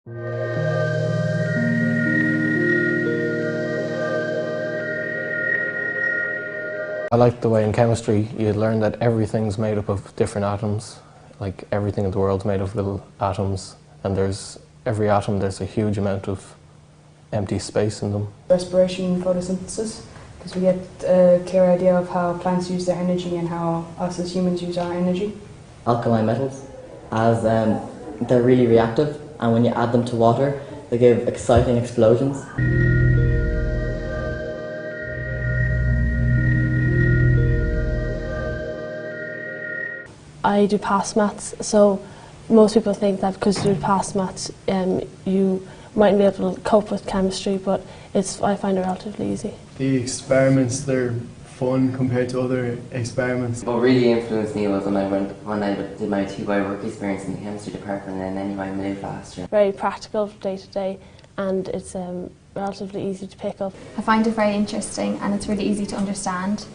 I like the way in chemistry you learn that everything's made up of different atoms. Like everything in the world's made of little atoms, and every atom there's a huge amount of empty space in them. Respiration and photosynthesis, because we get a clear idea of how plants use their energy and how us as humans use our energy. Alkaline metals, as they're really reactive, and when you add them to water they give exciting explosions. I do past maths, so most people think that because you do past maths you mightn't be able to cope with chemistry, but I find it relatively easy. The experiments, they're fun compared to other experiments. What really influenced me was when I did my 2-hour work experience in the chemistry department and then I moved last year. Very practical day to day, and it's relatively easy to pick up. I find it very interesting and it's really easy to understand.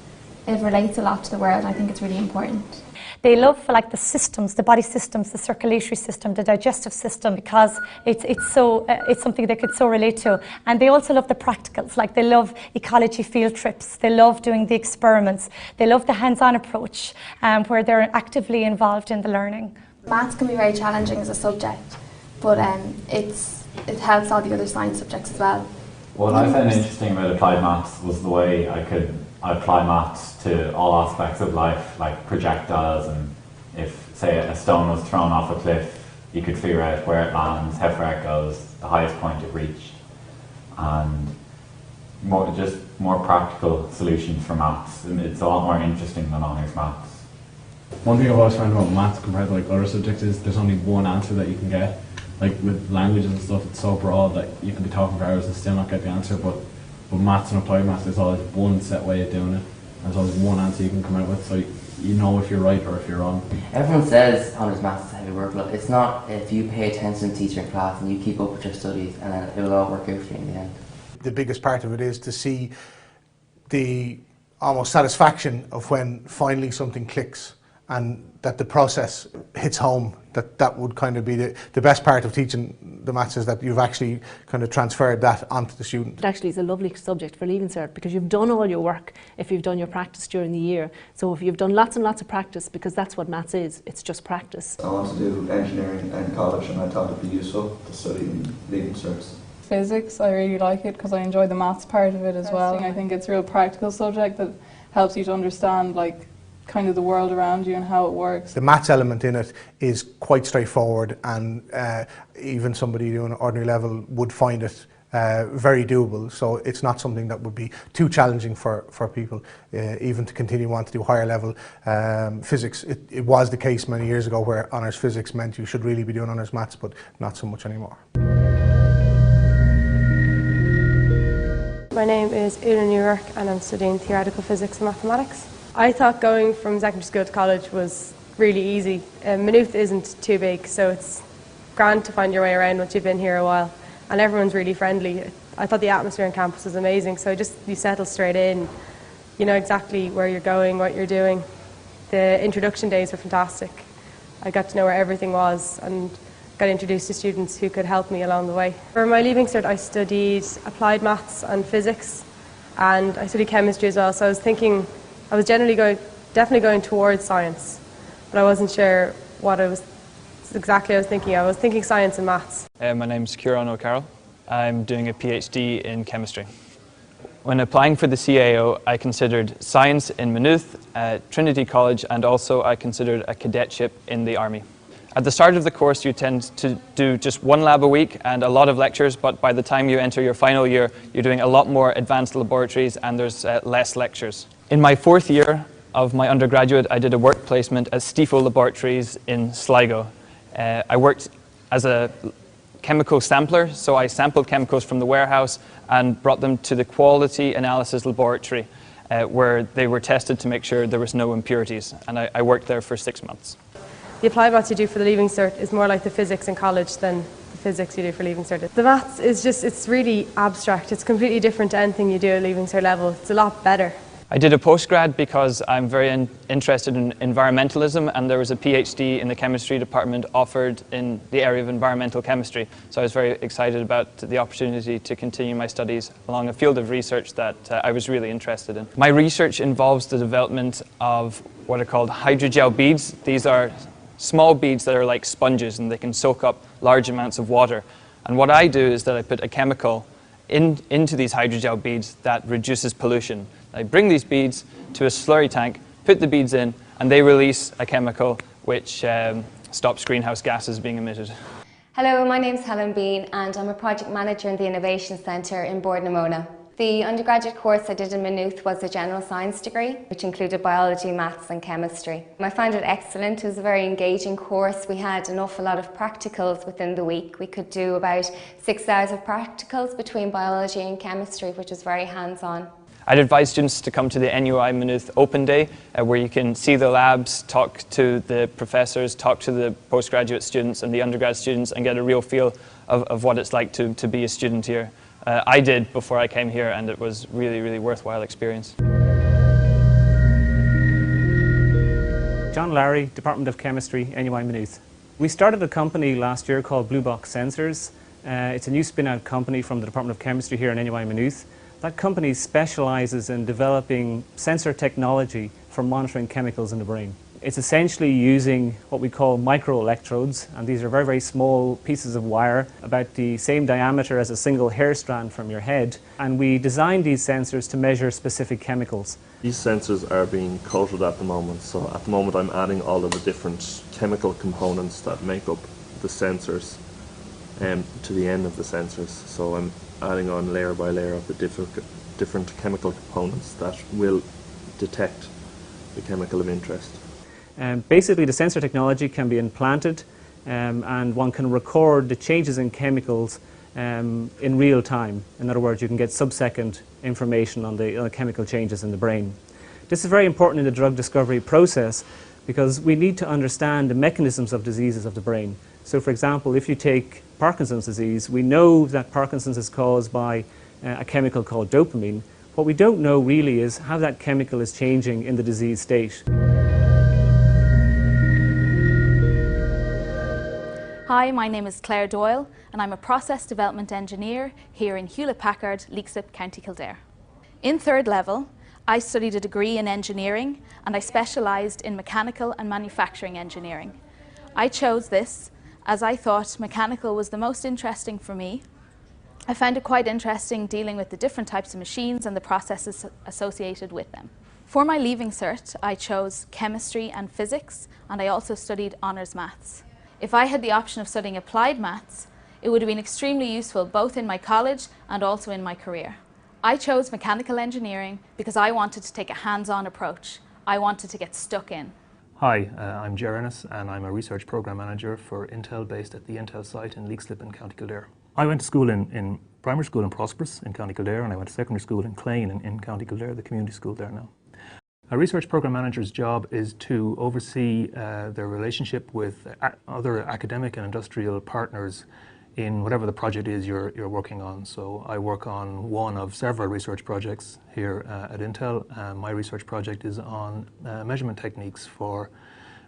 It relates a lot to the world, and I think it's really important. They love the systems, the body systems, the circulatory system, the digestive system, because it's something they could so relate to. And they also love the practicals, they love ecology field trips, they love doing the experiments, they love the hands-on approach where they're actively involved in the learning. Maths can be very challenging as a subject, but it helps all the other science subjects as well. What I found interesting about applied maths was the way I could apply maths to all aspects of life, like projectiles, and if, say, a stone was thrown off a cliff, you could figure out where it lands, how far it goes, the highest point it reached, and more practical solutions for maths. And it's a lot more interesting than honours maths. One thing I've always found about maths compared to other subjects is there's only one answer that you can get. With languages and stuff, it's so broad that you can be talking for hours and still not get the answer, but maths and applied maths, there's always one set way of doing it. There's always one answer you can come out with, so you know if you're right or if you're wrong. Everyone says honours maths is heavy workload. It's not. If you pay attention to the teacher in class and you keep up with your studies, and then it will all work out for you in the end. The biggest part of it is to see the almost satisfaction of when finally something clicks and that the process hits home. That would kind of be the best part of teaching the maths, is that you've actually kind of transferred that onto the student. It actually is a lovely subject for Leaving Cert because you've done all your work if you've done your practice during the year. So if you've done lots and lots of practice, because that's what maths is, it's just practice. I want to do engineering in college, and I thought it'd be useful to study in Leaving Certs. Physics, I really like it because I enjoy the maths part of it as well. I think it's a real practical subject that helps you to understand kind of the world around you and how it works. The maths element in it is quite straightforward, and even somebody doing an ordinary level would find it very doable, so it's not something that would be too challenging for people even to continue on to do higher level physics. It was the case many years ago where honours physics meant you should really be doing honours maths, but not so much anymore. My name is Una Newark and I'm studying theoretical physics and mathematics. I thought going from secondary school to college was really easy. Maynooth isn't too big, so it's grand to find your way around once you've been here a while, and everyone's really friendly. I thought the atmosphere on campus was amazing, so you settle straight in, you know exactly where you're going, what you're doing. The introduction days were fantastic. I got to know where everything was and got introduced to students who could help me along the way. For my Leaving Cert I studied applied maths and physics, and I studied chemistry as well, so I was definitely going towards science, but I wasn't sure what exactly I was thinking. I was thinking science and maths. My name's Kieran O'Carroll. I'm doing a PhD in chemistry. When applying for the CAO, I considered science in Maynooth, Trinity College, and also I considered a cadetship in the Army. At the start of the course, you tend to do just one lab a week and a lot of lectures, but by the time you enter your final year, you're doing a lot more advanced laboratories and there's less lectures. In my 4th year of my undergraduate, I did a work placement at Stifel Laboratories in Sligo. I worked as a chemical sampler, so I sampled chemicals from the warehouse and brought them to the quality analysis laboratory where they were tested to make sure there was no impurities, and I worked there for 6 months. The applied maths you do for the Leaving Cert is more like the physics in college than the physics you do for Leaving Cert. The maths is it's really abstract. It's completely different to anything you do at Leaving Cert level. It's a lot better. I did a postgrad because I'm very interested in environmentalism, and there was a PhD in the chemistry department offered in the area of environmental chemistry. So I was very excited about the opportunity to continue my studies along a field of research that I was really interested in. My research involves the development of what are called hydrogel beads. These are small beads that are like sponges, and they can soak up large amounts of water. And what I do is that I put a chemical into these hydrogel beads that reduces pollution. I bring these beads to a slurry tank, put the beads in, and they release a chemical which stops greenhouse gases being emitted. Hello, my name's Helen Bean and I'm a project manager in the Innovation Centre in Bordnamona. The undergraduate course I did in Maynooth was a general science degree, which included biology, maths and chemistry. I found it excellent. It was a very engaging course. We had an awful lot of practicals within the week. We could do about 6 hours of practicals between biology and chemistry, which was very hands-on. I'd advise students to come to the NUI Maynooth Open Day, where you can see the labs, talk to the professors, talk to the postgraduate students and the undergrad students, and get a real feel of what it's like to be a student here. I did before I came here, and it was really, really worthwhile experience. John Larry, Department of Chemistry, NUI Maynooth. We started a company last year called Blue Box Sensors. It's a new spin-out company from the Department of Chemistry here in NUI Maynooth. That company specialises in developing sensor technology for monitoring chemicals in the brain. It's essentially using what we call microelectrodes, and these are very, very small pieces of wire about the same diameter as a single hair strand from your head, and we designed these sensors to measure specific chemicals. These sensors are being coated at the moment, so at the moment I'm adding all of the different chemical components that make up the sensors to the end of the sensors. So I'm adding on layer by layer of the different chemical components that will detect the chemical of interest. Basically, the sensor technology can be implanted and one can record the changes in chemicals in real time. In other words, you can get sub-second information on the chemical changes in the brain. This is very important in the drug discovery process because we need to understand the mechanisms of diseases of the brain. So, for example, if you take Parkinson's disease, we know that Parkinson's is caused by a chemical called dopamine. What we don't know really is how that chemical is changing in the disease state. Hi, my name is Claire Doyle and I'm a Process Development Engineer here in Hewlett-Packard, Leixlip, County Kildare. In third level, I studied a degree in engineering and I specialised in mechanical and manufacturing engineering. I chose this as I thought mechanical was the most interesting for me. I found it quite interesting dealing with the different types of machines and the processes associated with them. For my Leaving Cert, I chose chemistry and physics, and I also studied honours maths. If I had the option of studying applied maths, it would have been extremely useful both in my college and also in my career. I chose mechanical engineering because I wanted to take a hands-on approach. I wanted to get stuck in. Hi, I'm Ger Ennis and I'm a research program manager for Intel based at the Intel site in Leixlip in County Kildare. I went to school in primary school in Prosperous in County Kildare, and I went to secondary school in Clane in County Kildare, the community school there now. A research program manager's job is to oversee their relationship with other academic and industrial partners in whatever the project is you're working on. So I work on one of several research projects here at Intel. My research project is on measurement techniques for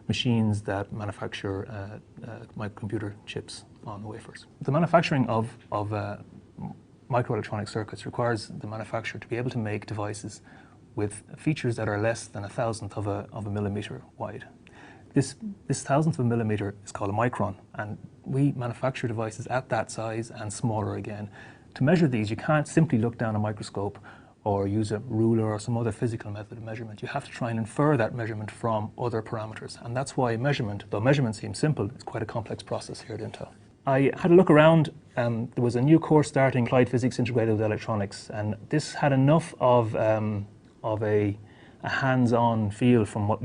machines that manufacture microcomputer chips on wafers. The manufacturing of microelectronic circuits requires the manufacturer to be able to make devices with features that are less than 1,000th of a millimeter wide. This 1,000th of a millimeter is called a micron, and we manufacture devices at that size and smaller again. To measure these, you can't simply look down a microscope or use a ruler or some other physical method of measurement. You have to try and infer that measurement from other parameters, and that's why measurement, though measurement seems simple, it's quite a complex process here at Intel. I had a look around. There was a new course starting, Applied Physics Integrated with Electronics, and this had enough of a hands-on feel from what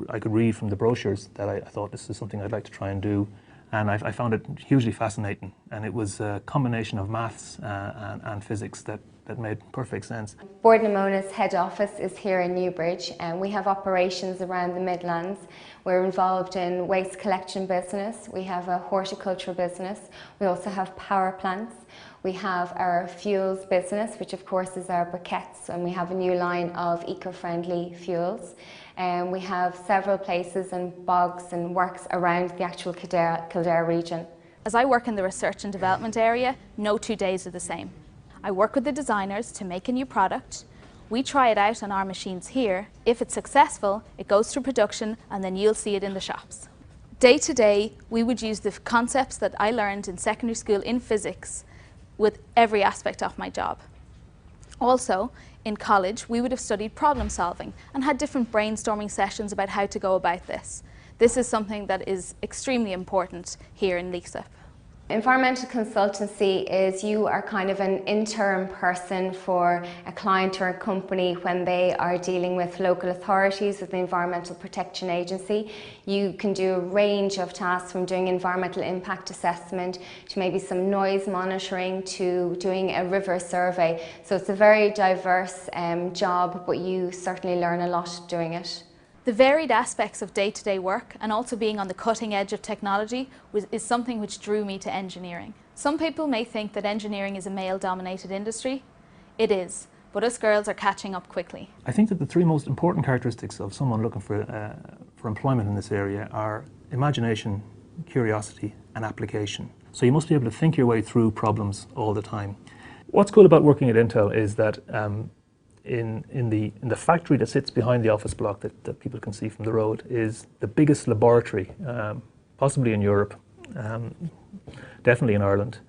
I could read from the brochures that I thought this is something I'd like to try and do. And I found it hugely fascinating, and it was a combination of maths and physics that made perfect sense. Bord na Móna's head office is here in Newbridge, and we have operations around the Midlands. We're involved in waste collection business, we have a horticultural business, we also have power plants, we have our fuels business, which of course is our briquettes, and we have a new line of eco-friendly fuels. And we have several places and bogs and works around the actual Kildare region. As I work in the research and development area, no 2 days are the same. I work with the designers to make a new product. We try it out on our machines here. If it's successful, it goes through production and then you'll see it in the shops. Day to day, we would use the concepts that I learned in secondary school in physics with every aspect of my job. Also, in college, we would have studied problem solving and had different brainstorming sessions about how to go about this. This is something that is extremely important here in Leixlip. Environmental consultancy is you are kind of an interim person for a client or a company when they are dealing with local authorities, with the Environmental Protection Agency. You can do a range of tasks, from doing environmental impact assessment to maybe some noise monitoring to doing a river survey. So it's a very diverse job, but you certainly learn a lot doing it. The varied aspects of day-to-day work and also being on the cutting edge of technology is something which drew me to engineering. Some people may think that engineering is a male-dominated industry. It is, but us girls are catching up quickly. I think that the three most important characteristics of someone looking for employment in this area are imagination, curiosity and application. So you must be able to think your way through problems all the time. What's cool about working at Intel is that in the factory that sits behind the office block that people can see from the road is the biggest laboratory, possibly in Europe, definitely in Ireland.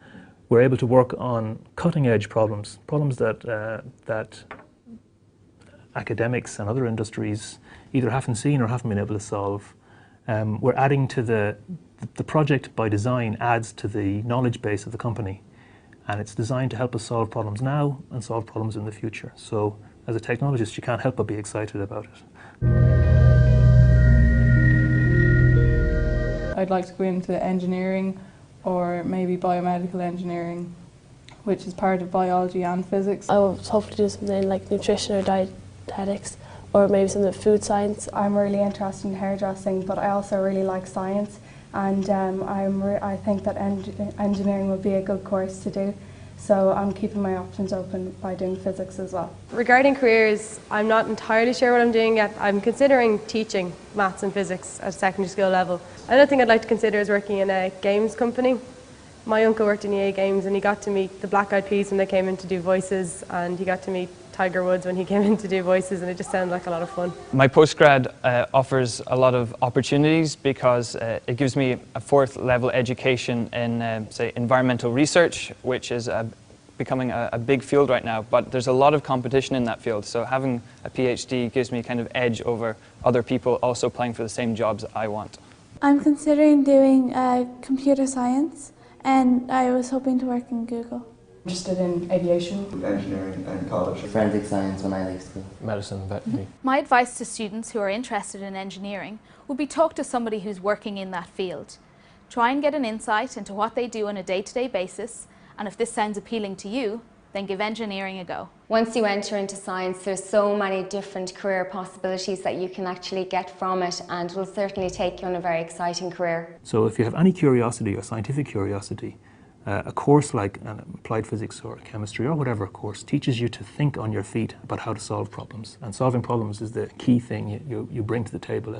We're able to work on cutting edge problems that academics and other industries either haven't seen or haven't been able to solve. We're adding to the project by design adds to the knowledge base of the company, and it's designed to help us solve problems now and solve problems in the future. So as a technologist, you can't help but be excited about it. I'd like to go into engineering or maybe biomedical engineering, which is part of biology and physics. I would hopefully do something like nutrition or dietetics, or maybe something food science. I'm really interested in hairdressing, but I also really like science, and I think that engineering would be a good course to do. So I'm keeping my options open by doing physics as well. Regarding careers, I'm not entirely sure what I'm doing yet. I'm considering teaching maths and physics at secondary school level. Another thing I'd like to consider is working in a games company. My uncle worked in EA Games and he got to meet the Black Eyed Peas when they came in to do voices, and he got to meet Tiger Woods when he came in to do voices, and it just sounded like a lot of fun. My postgrad offers a lot of opportunities because it gives me a fourth level education in, say, environmental research, which is becoming a big field right now, but there's a lot of competition in that field, so having a PhD gives me kind of edge over other people also applying for the same jobs I want. I'm considering doing computer science, and I was hoping to work in Google. Interested in aviation, engineering and college. Forensic science when I leave school. Medicine, veterinary. My advice to students who are interested in engineering would be talk to somebody who's working in that field. Try and get an insight into what they do on a day-to-day basis, and if this sounds appealing to you, then give engineering a go. Once you enter into science, there's so many different career possibilities that you can actually get from it, and will certainly take you on a very exciting career. So if you have any curiosity or scientific curiosity, a course like applied physics or chemistry or whatever course teaches you to think on your feet about how to solve problems. And solving problems is the key thing you bring to the table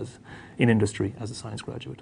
in industry as a science graduate.